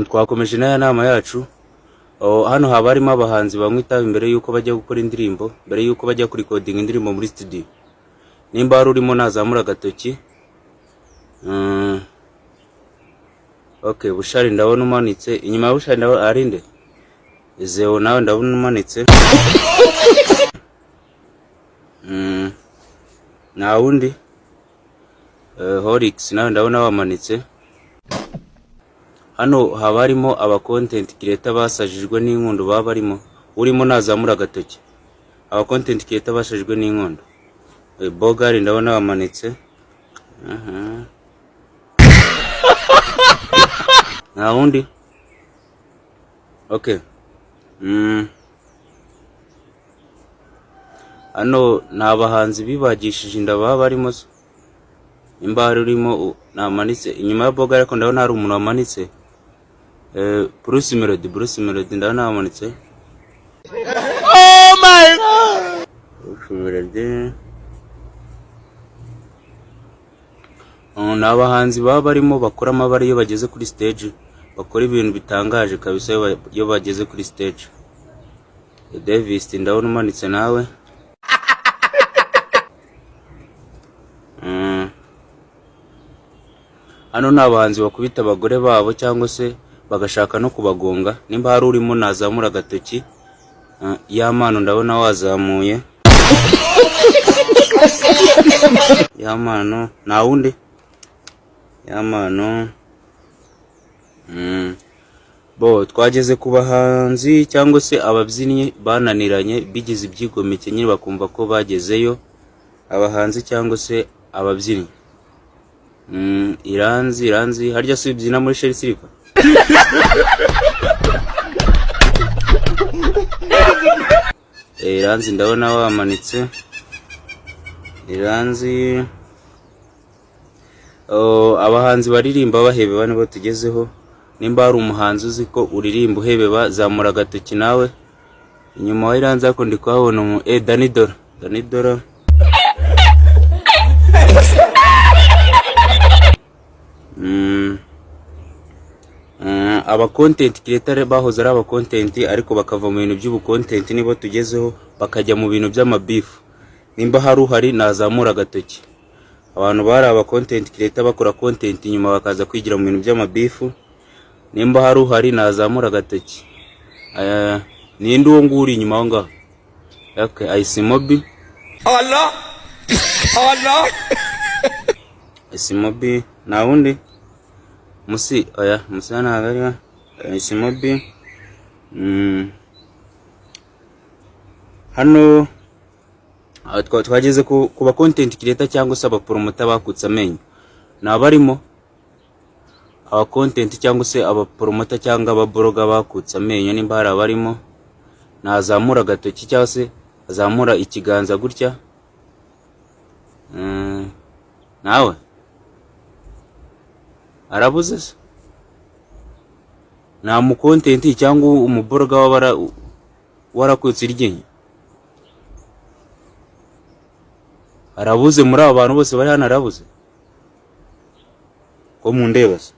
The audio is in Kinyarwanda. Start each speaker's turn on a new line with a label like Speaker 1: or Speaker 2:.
Speaker 1: Twakomeje n'aya nama yacu. Hano haba harimo abahanzi bamwe itabi imbere yuko bajya gukora indirimbo, mbere yuko bajya kurikodinga indirimbo muri studio. Nimba hari urimo nazamura agatoki. Okay, Bushari ndabona umanitse. Inyuma ya Bushari ndabona arinde. Zeo nawe ndabona umanitse. Na wundi Horix nawe ndabona wamanitse. Hano haba harimo aba content creator basajijwe n'inkondo baba barimo. Urimo nazamura agatoki. Aba content creator basajijwe n'inkondo. Bogari ndabona wamanitse. Na wundi. Okay. Hano nabahanzi bibagishije inda baba barimo. Imba rurimo namanitse. Inyuma ya Bogari ariko ndabona hari umuntu wamanitse. Bruce Melody ndabona wamanitse.
Speaker 2: Oh my god.
Speaker 1: Bruce Melody. Nabahanzi baba barimo bakora amabara iyo bageze kuri stage, bakora ibintu bitangaje kabisa iyo bageze kuri stage. Davis ndabona umanitse nawe. Hano nabahanzi bakubita abagore babo cyangwa se bagashaka no kubagonga. Nimba hari urimo nazamura agatoki. Yamano ndabona wazamuye. Yamano na wundi. Yamano. Twageze ku bahanzi cyangwa se ababyinnyi bananiranye bigize ibyigomeke nyine bakumva ko bagezeyo. Abahanzi cyangwa se ababyinnyi. Iranzi harya se byina muri Sherry Silver. Iranzi ndabona wamanitse. Iranzi. Abahanzi baririmba bahebeba nibo tugezeho. Nimba hari umuhanzi uzi ko uririmba uhebeba zamura agatoki nawe. Inyuma wa Iranzi ako ndi kuhabona Danny Dora. Aba content creator bahoze ari aba content ariko bakava mu bintu by'ubu content nibo tugezeho bakajya mu bintu by'amabifu. Nimba hari uhari nazamura agatoki. Abantu bari aba content creator bakora content nyuma bakaza kwigira mu bintu by'amabifu. Nimba hari uhari nazamura agatoki. Ninde uwo nguri inyuma aho ngaho? Okay, Isimobi.
Speaker 2: Allah.
Speaker 1: Isimobi na wundi. Musi nagari. Isimobi. Hano twageze ku ba content creator cyangwa se aba promoter bakutse amenyo. Nabarimo aba content cyangwa se aba promoter cyangwa aba blogger bakutse amenyo. Nimba hari abarimo nazamura agatoki cyangwa se azamura ikiganza gutya. Nawe arabuze se na mu content cyangwa umuboroga warakutse iryinyo. Arabuze muri abo bantu bose bari hano arabuze ko mu ndeba se.